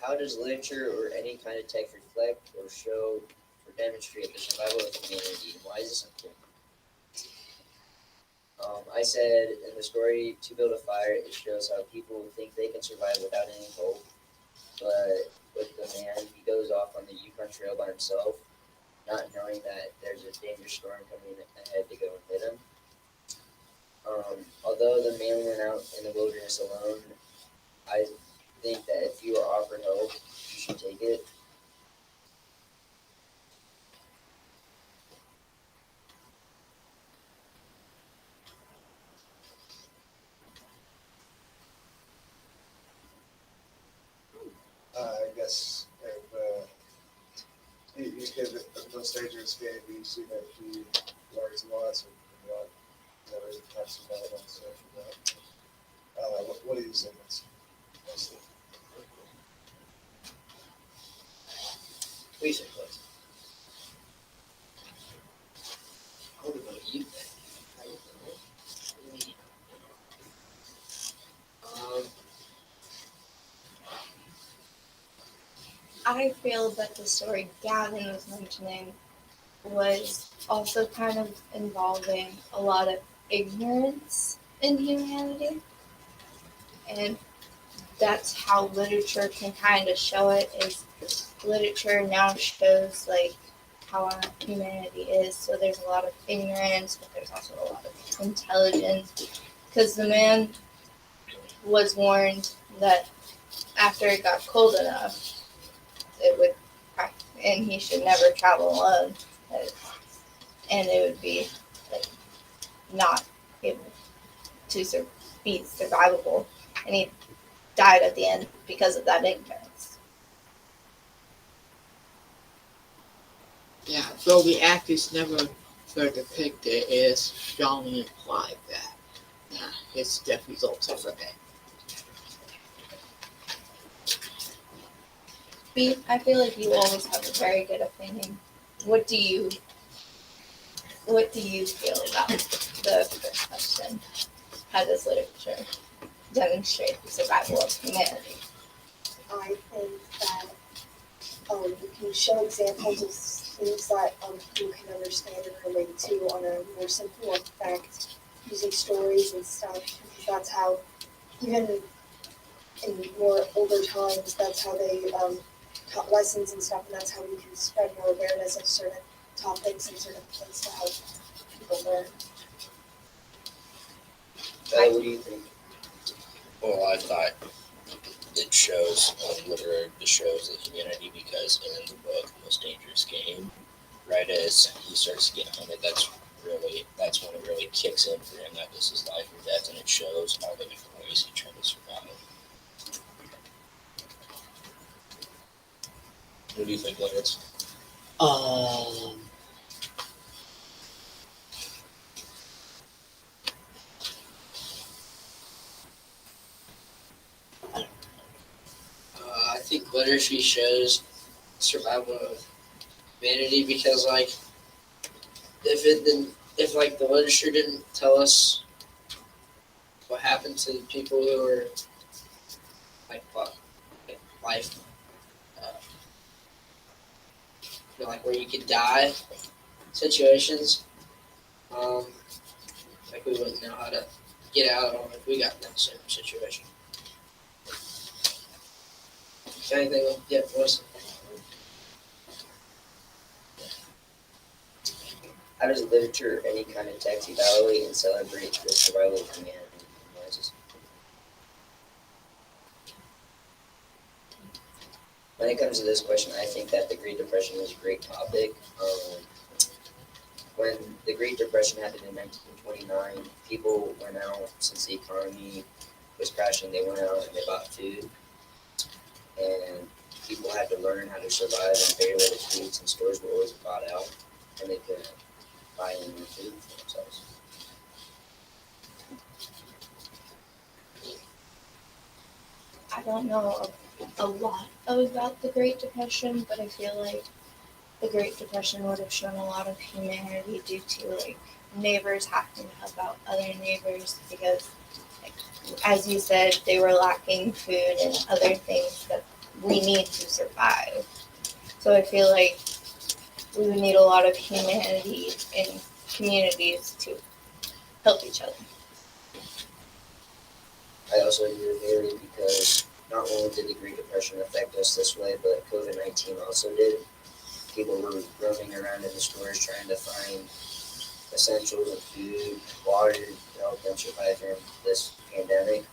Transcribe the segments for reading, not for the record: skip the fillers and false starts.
How does literature or any kind of text reflect or show or demonstrate the survival of humanity? And why is this important? I said in the story, to build a fire, it shows how people think they can survive without any hope. But with the man, he goes off on the Yukon Trail by himself, not knowing that there's a dangerous storm coming ahead to go and hit him. Although the man went out in the wilderness alone, I think that if you are offered help, you should take it. I guess if you give it a most dangerous game, you see that he learns lots and what that really talks about also from that. What do you think? Mostly. Please say close. What about you? I don't know. I feel that the story Gavin was mentioning was also kind of involving a lot of ignorance in humanity. And that's how literature can kind of show it, is literature now shows like how our humanity is. So there's a lot of ignorance, but there's also a lot of intelligence. Because the man was warned that after it got cold enough, it would crack, and he should never travel alone, and it would be like not able to be survivable, and he died at the end because of that ignorance. Yeah, though the actors never were depicted, it is strongly implied that his death resulted from it. I feel like you always have a very good opinion. What do you feel about the first question? How does literature demonstrate the survival of humanity? I think that you can show examples of things that people can understand and relate to on a more simple effect using stories and stuff, because that's how, even in more older times, that's how they taught lessons and stuff, and that's how we can spread more awareness of certain topics and certain things to help people learn. What do you think? Well, I thought it shows literature shows the humanity, because in the book Most Dangerous Game, right as he starts to get hunted, that's when it really kicks in for him that this is life or death, and it shows all the different ways he tried to survive. What do you think, Lawrence? I think literature shows survival of humanity because, like, if like the literature didn't tell us what happened to the people who were like life, like where you could die situations, like we wouldn't know how to get out of them if we got in that same situation. Anything? Yeah, Melissa. How does literature or any kind of text evaluate and celebrate the survival of humanity? When it comes to this question, I think that the Great Depression is a great topic. When the Great Depression happened in 1929, people went out, since the economy was crashing, they went out and they bought food. And people had to learn how to survive in very little food, since stores were always bought out and they couldn't buy any more food for themselves. I don't know a lot about the Great Depression, but I feel like the Great Depression would have shown a lot of humanity due to like neighbors having to help out other neighbors, because, like, as you said, they were lacking food and other things that we need to survive. So I feel like we would need a lot of humanity in communities to help each other. I also agree with Haley because not only did the Great Depression affect us this way, but COVID-19 also did. People were roaming around in the stores trying to find essentials of food, water to help them survive during this pandemic.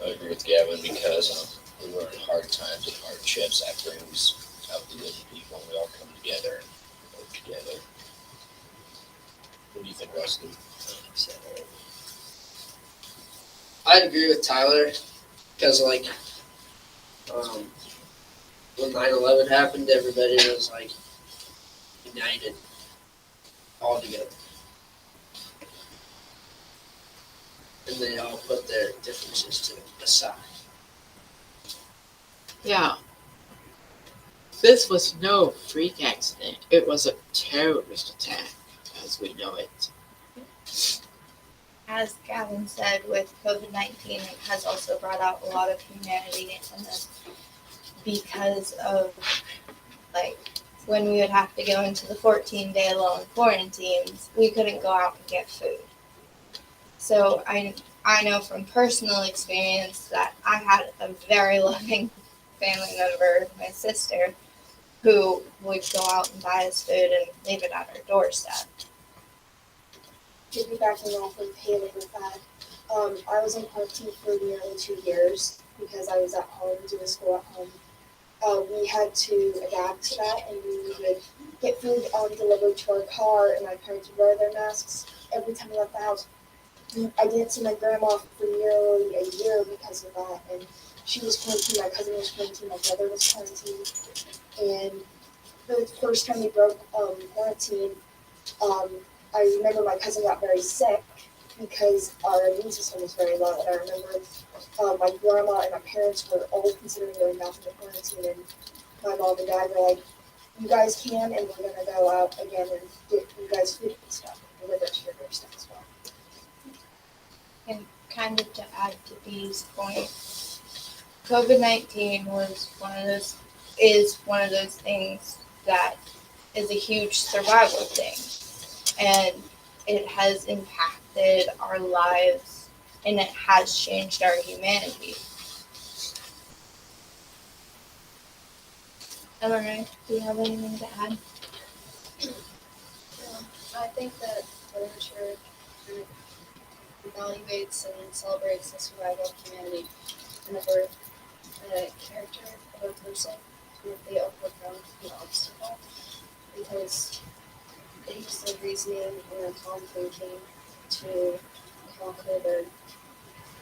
I agree with Gavin because we were in hard times and hardships. That brings out the good in people, and we all come together and work together. What do you think, Rusty? I'd agree with Tyler because, like, when 9/11 happened, everybody was like united, all together, and they all put their differences to the side. Yeah. This was no freak accident. It was a terrorist attack, as we know it. As Gavin said, with COVID-19, it has also brought out a lot of humanity in this because of, like, when we would have to go into the 14-day long quarantines, we couldn't go out and get food. So I know from personal experience that I had a very loving family member, my sister, who would go out and buy us food and leave it at our doorstep. Piggybacking off of Haley with that, I was in quarantine for nearly 2 years because I was at home doing school at home. We had to adapt to that, and we would get food delivered to our car, and my parents would wear their masks every time we left the house. I didn't see my grandma for nearly a year because of that, and she was quarantined, my cousin was quarantined, my brother was quarantined, and the first time we broke quarantine, I remember my cousin got very sick because our immune system was very low, and I remember my grandma and my parents were all considering going back into quarantine, and my mom and dad were like, you guys can, and we're going to go out again and get you guys food and stuff, and deliver it to your doorstep as well. And kind of to add to Dee's point, COVID-19 is one of those things that is a huge survival thing. And it has impacted our lives, and it has changed our humanity. Eleanor, do you have anything to add? I think that literature kind of evaluates and celebrates the survival of humanity whenever a character of a person, if they overcome an obstacle, because they use their reasoning and their calm thinking to conquer their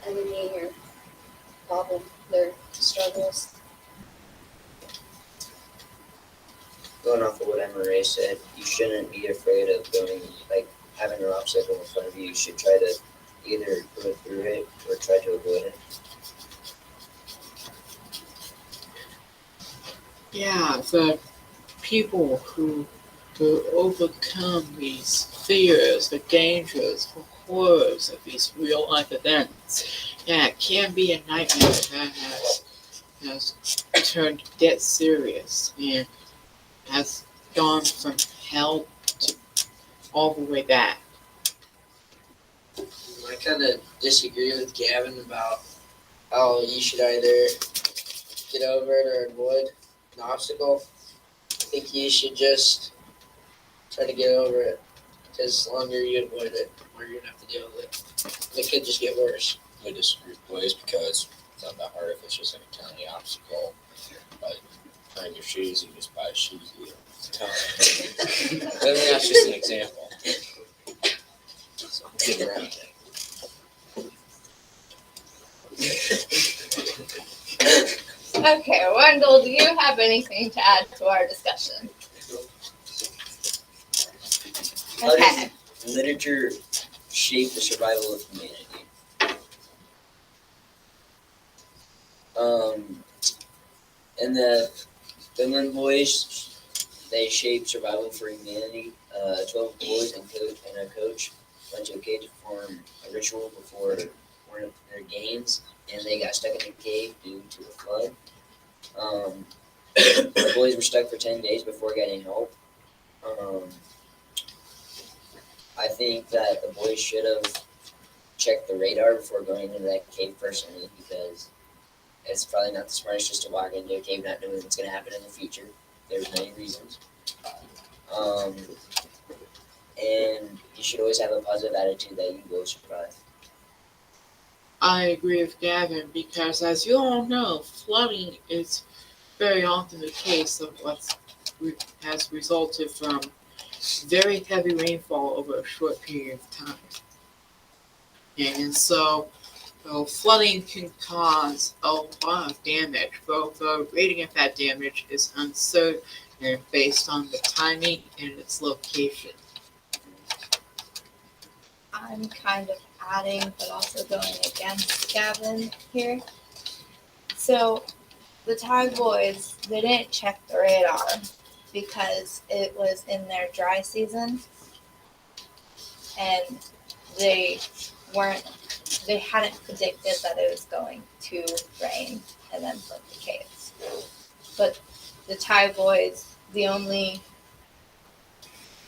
enemy or problem, their struggles. Going off of what Emma said, you shouldn't be afraid of going, like, having an obstacle in front of you. You should try to either go through it or try to avoid it. Yeah, the people who overcome these fears, the dangers, the horrors of these real life events. Yeah, it can be a nightmare that has turned dead serious and has gone from hell to all the way back. I kind of disagree with Gavin about how you should either get over it or avoid an obstacle. I think you should just try to get over it, because the longer you avoid it, the more you're going to have to deal with it. It could just get worse. I disagree with Blaze because it's not that hard if it's just like a tiny obstacle. Like tying your shoes, you just buy shoes. You don't tie. I mean, that's just an example. So get around it. Okay, Wendell, do you have anything to add to our discussion? How Okay. does literature shape the survival of humanity? And the Finland boys, they shaped survival for humanity. 12 boys and a coach went to a cave to perform a ritual before one of their games, and they got stuck in a cave due to a flood. The boys were stuck for 10 days before getting help. I think that the boys should have checked the radar before going into that cave personally, because it's probably not the smartest just to walk into a cave not knowing what's going to happen in the future. There's many reasons. And you should always have a positive attitude that you will survive. I agree with Gavin because, as you all know, flooding is very often the case of what has resulted from very heavy rainfall over a short period of time. And so, flooding can cause a lot of damage, but the rating of that damage is uncertain based on the timing and its location. I'm kind of adding, but also going against Gavin here. So the Tide Boys, they didn't check the radar because it was in their dry season, and they hadn't predicted that it was going to rain and then flood the caves. But the Tide Boys, the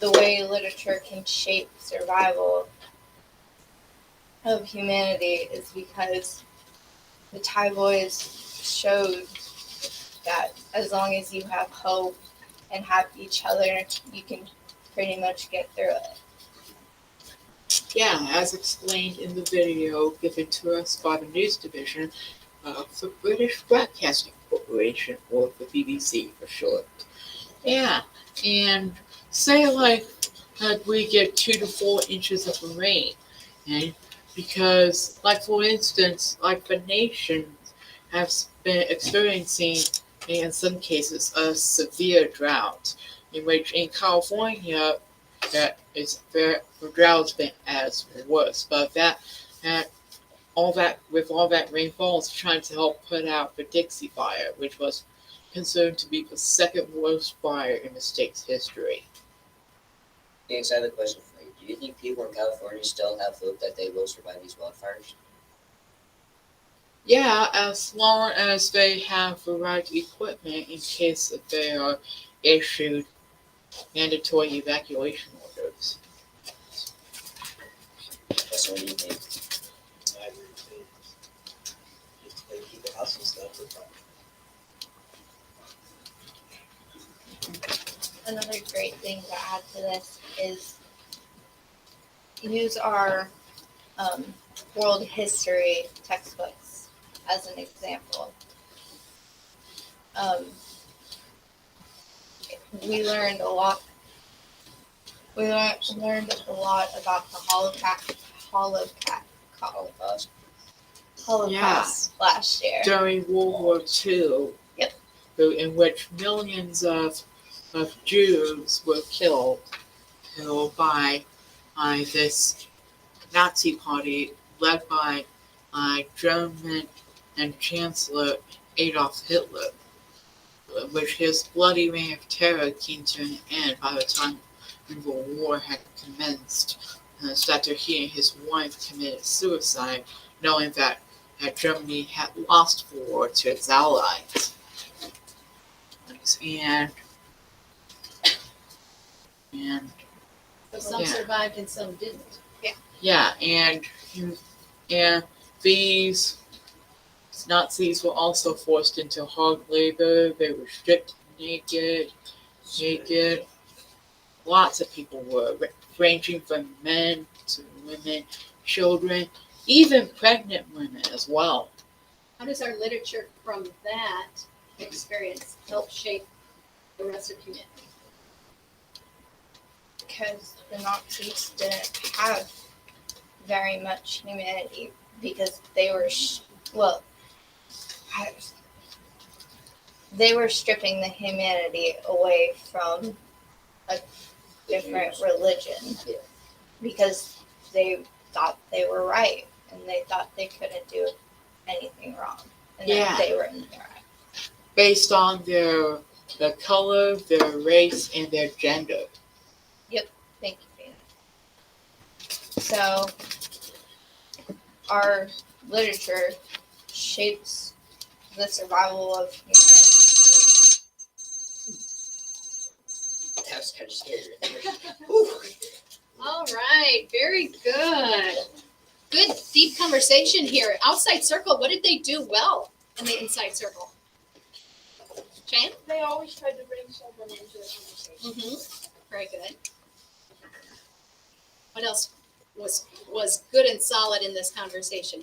way literature can shape survival of humanity is because the Thai boys showed that as long as you have hope and have each other, you can pretty much get through it. Yeah, as explained in the video given to us by the news division of the British Broadcasting Corporation, or the BBC for short. Yeah, and say like we get 2 to 4 inches of rain, okay? Because, like for instance, like the nations have been experiencing, in some cases, a severe drought, in which in California, that is the drought's been as worse. But with all that rainfall is trying to help put out the Dixie Fire, which was considered to be the second worst fire in the state's history. Yes, I have a question for you. Do you think people in California still have hope that they will survive these wildfires? Yeah, as long as they have the right equipment in case that they are issued mandatory evacuation orders. That's what do you think? I agree with you. Just they keep the house and stuff, they're fine. Another great thing to add to this is use our world history textbooks as an example. We learned a lot. We learned a lot about the Holocaust last year. During World War II, Yep. in which millions of Jews were killed by this Nazi party led by German and Chancellor Adolf Hitler, which his bloody reign of terror came to an end by the time the war had commenced, so after he and his wife committed suicide, knowing that Germany had lost the war to its allies. And So some Yeah. survived and some didn't. yeah, and these Nazis were also forced into hard labor. They were stripped naked. Lots of people were, ranging from men to women, children, even pregnant women as well. How does our literature from that experience help shape the rest of humanity? Because the Nazis didn't have very much humanity because they were they were stripping the humanity away from a different religion because they thought they were right and they thought they couldn't do anything wrong and that they were in the right. Based on their color, their race, and their gender. Thank you, Dana. So our literature shapes the survival of humanity. That was kind of scary. All right, very good. Good deep conversation here. Outside circle, what did they do well in the inside circle? Shane? They always tried to bring someone into the conversation. Mm-hmm. Very good. What else was good and solid in this conversation?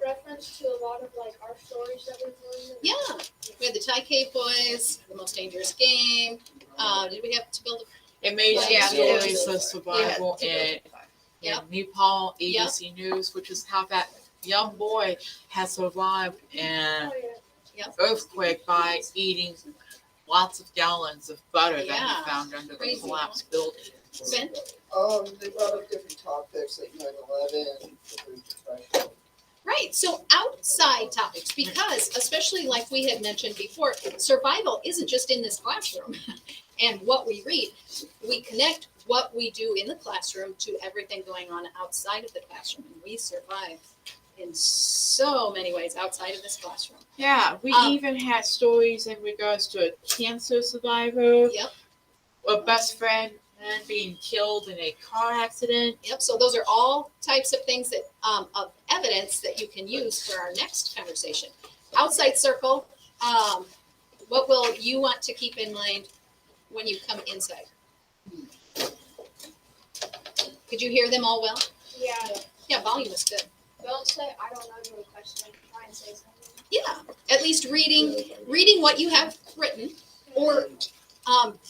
Reference to a lot of like our stories that we've learned. Yeah, we had the Thai Cave Boys, the most dangerous game. Did we have to build? It made Yeah. stories Yeah. of survival in Yep. Nepal, ABC News, which is how that young boy has survived in Oh, yeah. earthquake by eating lots of gallons of butter that Yeah. he found under Crazy. the collapsed building. Ben? They brought up different topics like 9/11 and the Great Depression. Right. So outside topics, because especially like we had mentioned before, survival isn't just in this classroom and what we read. We connect what we do in the classroom to everything going on outside of the classroom, and we survive in so many ways outside of this classroom. Yeah, we even had stories in regards to a cancer survivor, Yep. a best friend being killed in a car accident. Yep. So those are all types of things that of evidence that you can use for our next conversation. Outside circle. What will you want to keep in mind when you come inside? Could you hear them all well? Yeah. Yeah, volume was good. Don't say I don't know to a question. Try and say something. Yeah, at least reading what you have written, or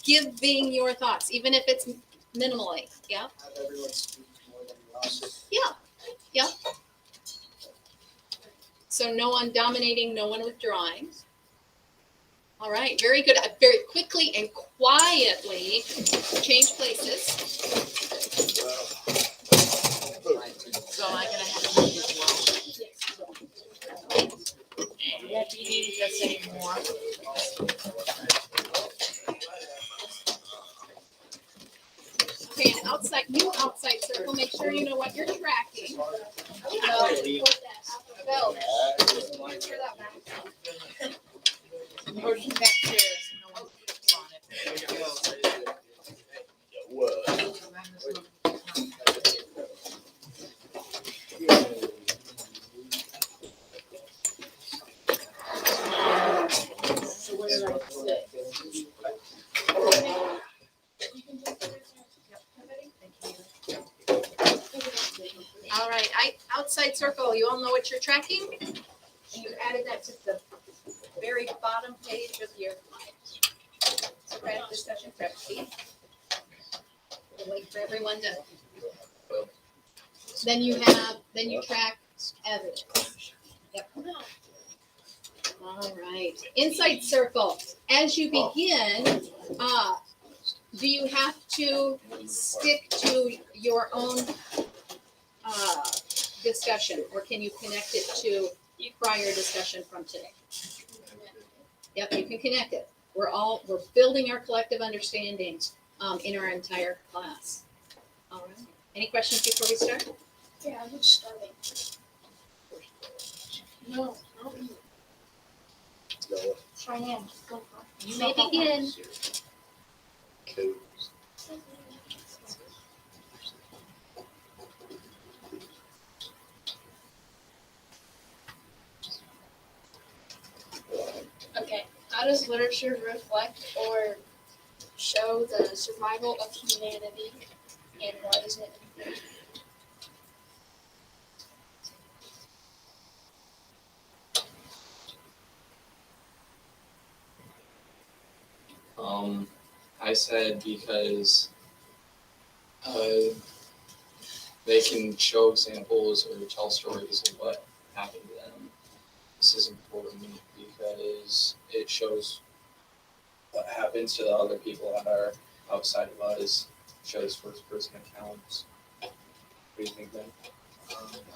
giving your thoughts, even if it's minimally. Yeah, Have everyone speak more than you also. yeah. So no one dominating, no one withdrawing. All right, very good. Very quickly and quietly change places. So I'm gonna have to read as well. And if you need to say more. Okay, and outside circle, make sure you know what you're tracking. Push back there so no one clicks on it. There you go. So what did I say? All right, outside circle, you all know what you're tracking? And you added that to the very bottom page of your Socratic discussion prep sheet. We'll wait for everyone to. Then you track evidence. Yep. All right, inside circle, as you begin, do you have to stick to your own discussion, or can you connect it to prior discussion from today? Yep, you can connect it. We're building our collective understandings in our entire class. All right. Any questions before we start? Yeah, who's starting? No. No. Cheyenne, go for it. You may begin. Codes. Okay. How does literature reflect or show the survival of humanity, and why is it important? I said because they can show examples or tell stories of what happened to them. This is important because it shows what happens to the other people that are outside of us, shows first person accounts. What do you think, Ben?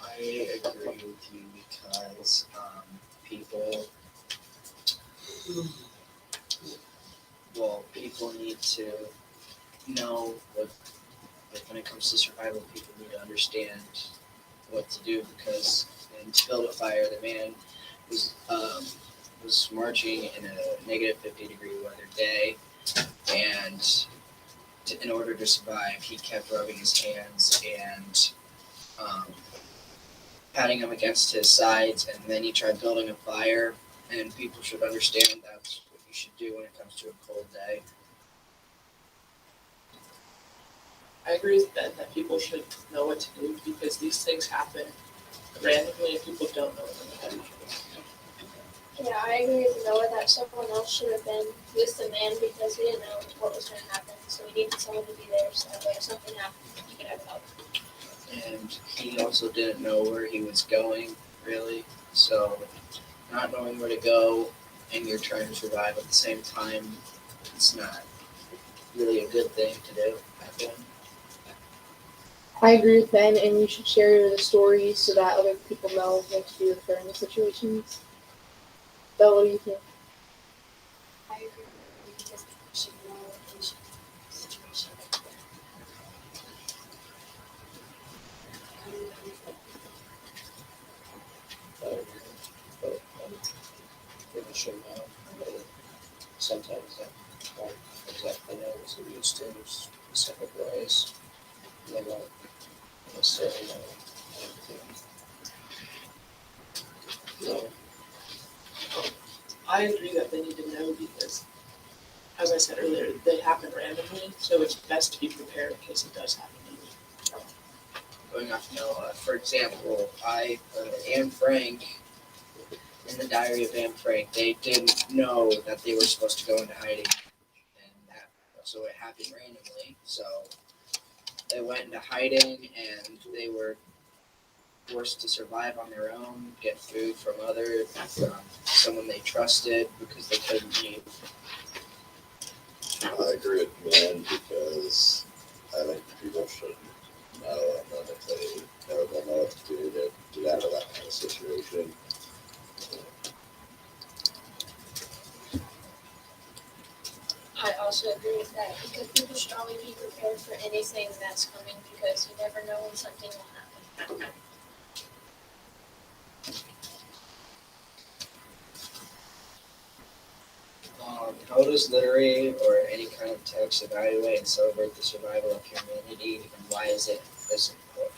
I agree with you because people need to know what, like when it comes to survival, people need to understand what to do because to build a fire, the man was marching in a negative 50-degree weather day, and in order to survive, he kept rubbing his hands and patting them against his sides, and then he tried building a fire. And people should understand that's what you should do when it comes to a cold day. I agree with Ben that people should know what to do because these things happen randomly and people don't know what to do. Yeah, I agree with Noah that someone else should have been with the man because he didn't know what was going to happen. So he needed someone to be there so that way if something happened, he could have help. And he also didn't know where he was going, really. So, not knowing where to go and you're trying to survive at the same time, it's not really a good thing to do back then. I agree with Ben, and you should share the stories so that other people know what to do if they're in the situations. Belle, what do you think? I agree with you because people should know what they should do in a situation like that. People should know, but sometimes that won't exactly know what's used in specific ways. They won't necessarily know everything. No. I agree that they need to know because, as I said earlier, they happen randomly, so it's best to be prepared in case it does happen. Going off Noah, for example, Anne Frank, in the Diary of Anne Frank, they didn't know that they were supposed to go into hiding, and so it happened randomly. So they went into hiding, and they were forced to survive on their own, get food from someone they trusted because they couldn't leave. I agree with Ben because I think people should know, and then if they never don't know what to do to get out of that kind of situation. I also agree with that because people should always be prepared for anything that's coming because you never know when something will happen. How does literary or any kind of text evaluate and celebrate the survival of humanity, and why is it this important?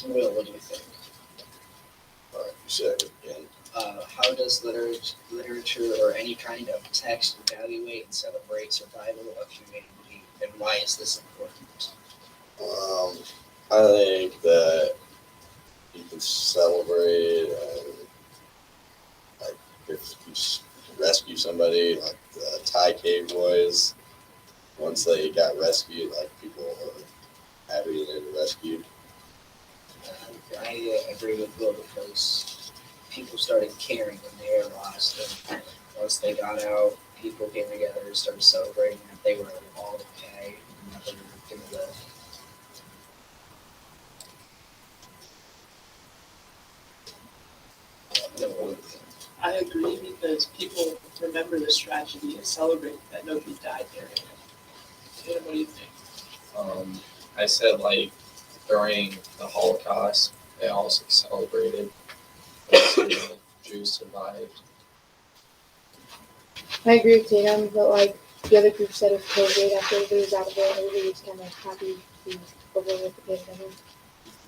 Will, what do you think? All right, you said it again. How does literature or any kind of text evaluate and celebrate survival of humanity, and why is this important? I think that you can celebrate and like if you rescue somebody, like the Thai cave boys, once they got rescued, like people were happy that they were rescued. I agree with Will because people started caring when they were lost, and once they got out, people came together and started celebrating that they were all okay and that they were going to live. I agree because people remember this tragedy and celebrate that nobody died during it. Tatum, what do you think? I said like during the Holocaust, they also celebrated that the Jews survived. I agree with Tatum, but like the other group said of COVID, after everybody was out of it, everybody was kind of happy to be over with the pandemic.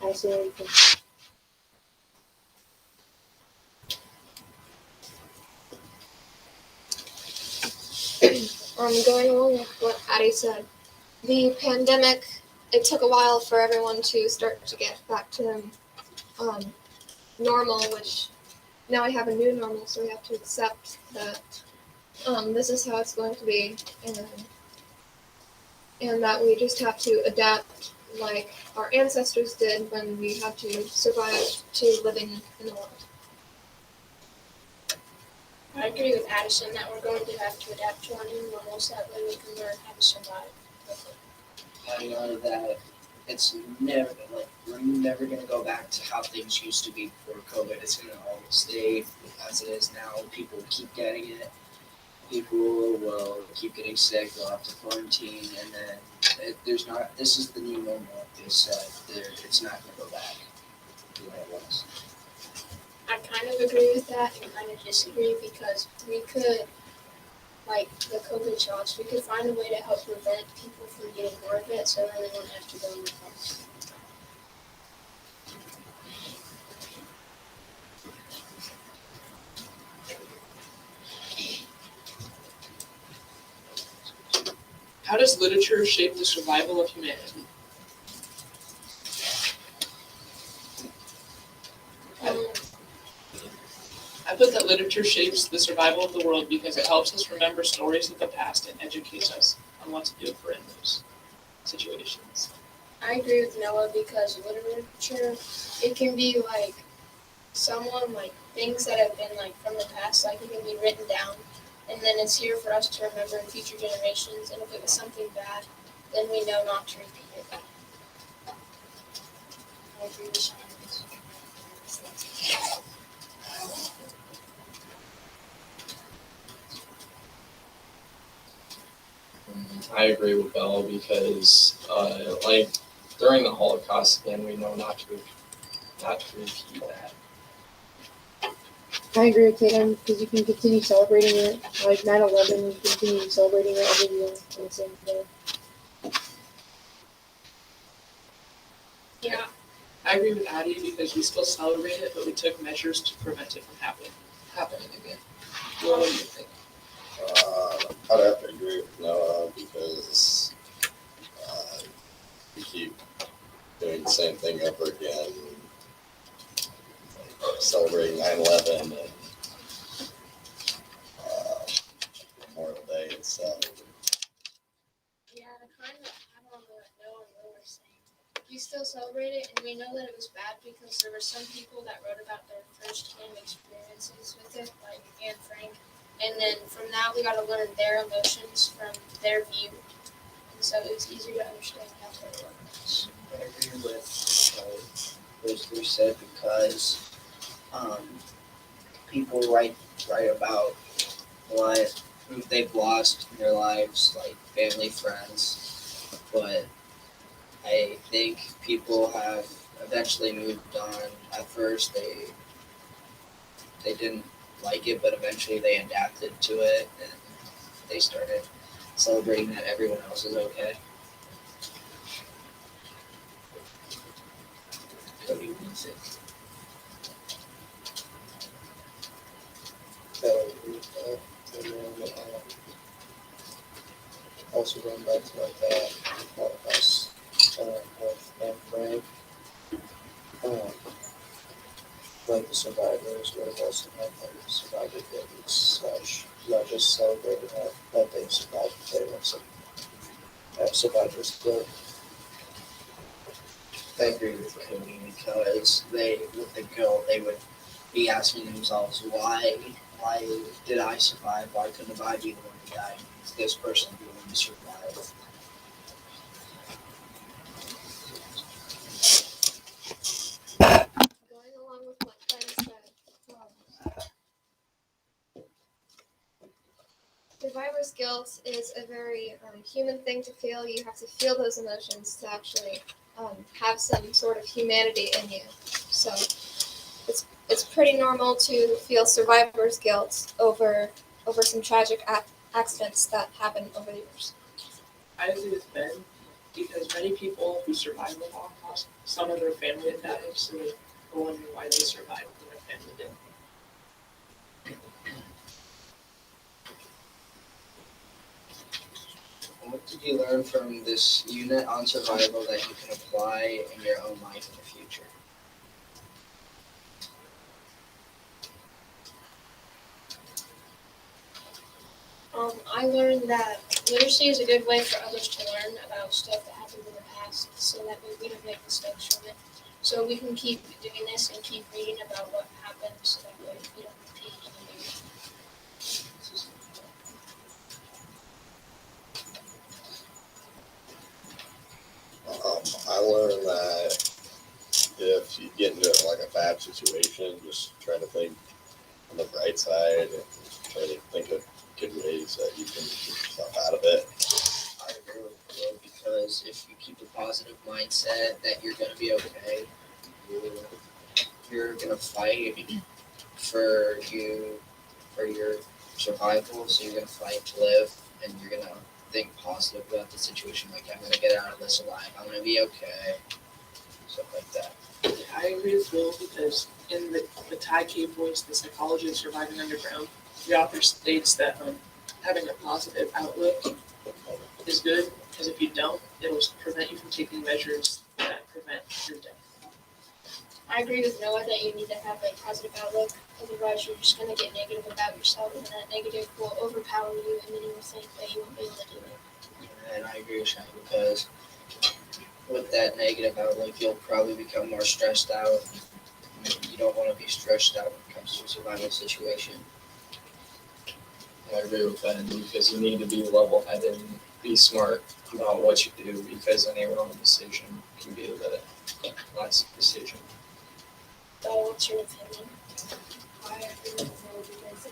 I see what you think. Going along with what Addie said, the pandemic, it took a while for everyone to start to get back to normal, which now we have a new normal, so we have to accept that this is how it's going to be, and that we just have to adapt like our ancestors did when we had to survive to living in the world. I agree with Addison that we're going to have to adapt to our new normals that way we can learn how to survive with it. I know that it's never we're never going to go back to how things used to be before COVID. It's going to all stay as it is now. People keep getting it, people will keep getting sick, they'll have to quarantine, and then this is the new normal. They said it's not going to go back to the way it was. I kind of agree with that and kind of disagree because we could, like the COVID shots, we could find a way to help prevent people from getting more of it so then they won't have to go in the house. How does literature shape the survival of humanity? I put that literature shapes the survival of the world because it helps us remember stories of the past and educates us on what to do for in those situations. I agree with Noah because literature, it can be like someone like things that have been like from the past, like it can be written down, and then it's here for us to remember in future generations. And if it was something bad, then we know not to repeat it. I agree with Sean. I agree with Bella because, like, during the Holocaust, again, we know not to repeat that. I agree with Tatum because you can continue celebrating it. Like 9/11, you continue celebrating it every year on the same day. Yeah, I agree with Addie because we still celebrate it, but we took measures to prevent it from happening again. What do you think? I'd have to agree with Noah because we keep doing the same thing over again, like celebrating 9/11 and Memorial Day itself. yeah, to kind of add on to what Noah and Will were saying. We still celebrate it, and we know that it was bad because there were some people that wrote about their first-hand experiences with it, like Anne Frank. And then from that, we got to learn their emotions from their view. And so it was easier to understand how they were. I agree with those three said because people write about what they've lost in their lives, like family, friends, but I think people have eventually moved on. At first, they didn't like it, but eventually they adapted to it and they started celebrating that everyone else is okay. Cody, what do you think? So, and then, also going back to like that podcast with Anne Frank, like the survivors would have also had like survivor days such, not just celebrating that they survived, they also have survivors guilt. I agree with Cody because with the guilt, they would be asking themselves, why did I survive? Why couldn't I be the one who died? This person be the one to survive. Going along with what Ben said, survivor's guilt is a very human thing to feel. You have to feel those emotions to actually have some sort of humanity in you. So it's pretty normal to feel survivor's guilt over some tragic accidents that happen over the years. I agree with Ben because many people who survived the Holocaust, some of their family had died, so they were wondering why they survived and their family didn't. What did you learn from this unit on survival that you can apply in your own life in the future? I learned that literacy is a good way for others to learn about stuff that happened in the past so that way we don't make mistakes from it. So we can keep doing this and keep reading about what happened so that way we don't repeat it again. I learned that if you get into like a bad situation, just try to think on the bright side and try to think of good ways that you can get yourself out of it. I agree with you because if you keep a positive mindset that you're gonna be okay, you're gonna fight for your survival. So you're gonna fight to live, and you're gonna think positive about the situation. Like, I'm gonna get out of this alive. I'm gonna be okay. Stuff like that. I agree with Will because in the Thai cave voice, the psychology of surviving underground, the author states that having a positive outlook is good because if you don't, it'll prevent you from taking measures that prevent your death. I agree with Noah that you need to have a positive outlook. Otherwise, you're just going to get negative about yourself, and that negative will overpower you, and then you will think that you won't be able to do it. And I agree with Shane because with that negative outlook, you'll probably become more stressed out. You don't want to be stressed out when it comes to a survival situation. I agree with Ben because you need to be level-headed and be smart about what you do because any wrong decision can be the last decision. So, what's your opinion? I agree with Will because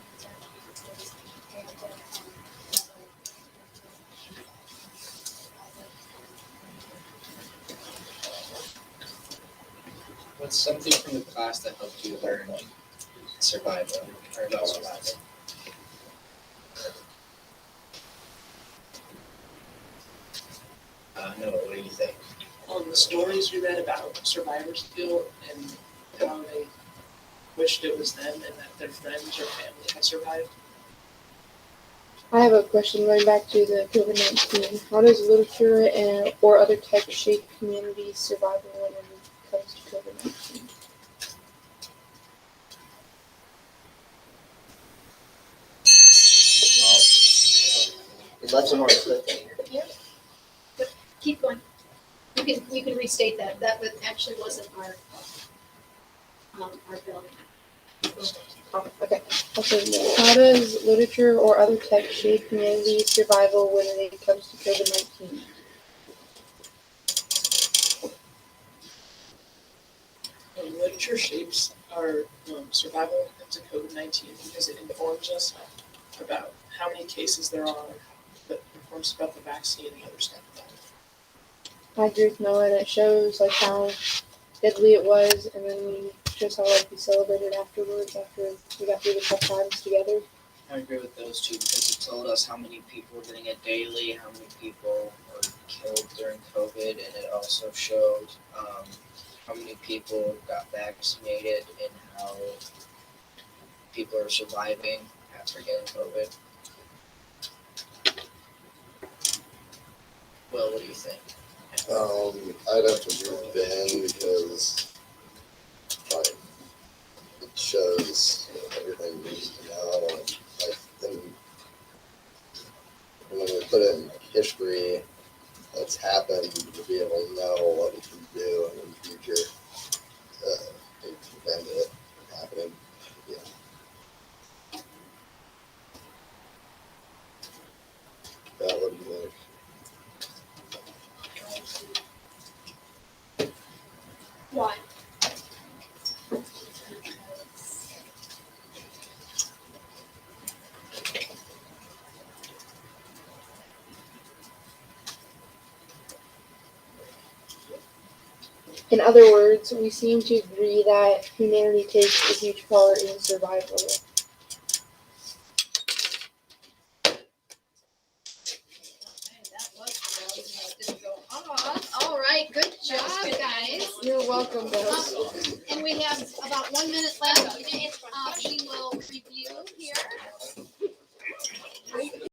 What's something from the class that helped you learn survival or not survival? No, what do you think? The stories we read about survivors feel and how they wished it was them and that their friends or family had survived. I have a question going back to the COVID-19. How does literature and or other texts shape communities' survival when it comes to COVID-19? We left some more cliffhanger. Keep going. You can restate that. That actually wasn't our bill. Oh, okay. How does literature or other texts shape communities' survival when it comes to COVID-19? Literature shapes our survival into COVID-19 because it informs us about how many cases there are, that informs about the vaccine and other stuff like that. I agree with Noah, and it shows like how deadly it was, and then we shows how like we celebrated afterwards after we got through the tough times together. I agree with those two because it told us how many people were getting it daily, how many people were killed during COVID, and it also showed how many people got vaccinated and how people are surviving after getting COVID. Well, what do you think? I'd have to agree with Ben because like it shows everything we need to know, and like when we put it in history that's happened, to be able to know what we can do in the future to prevent it from happening. Yeah. What do you think? Why? In other words, we seem to agree that humanity takes a huge part in survival. That was it didn't go off. All right, good job, guys. You're welcome, guys. And we have about 1 minute left. We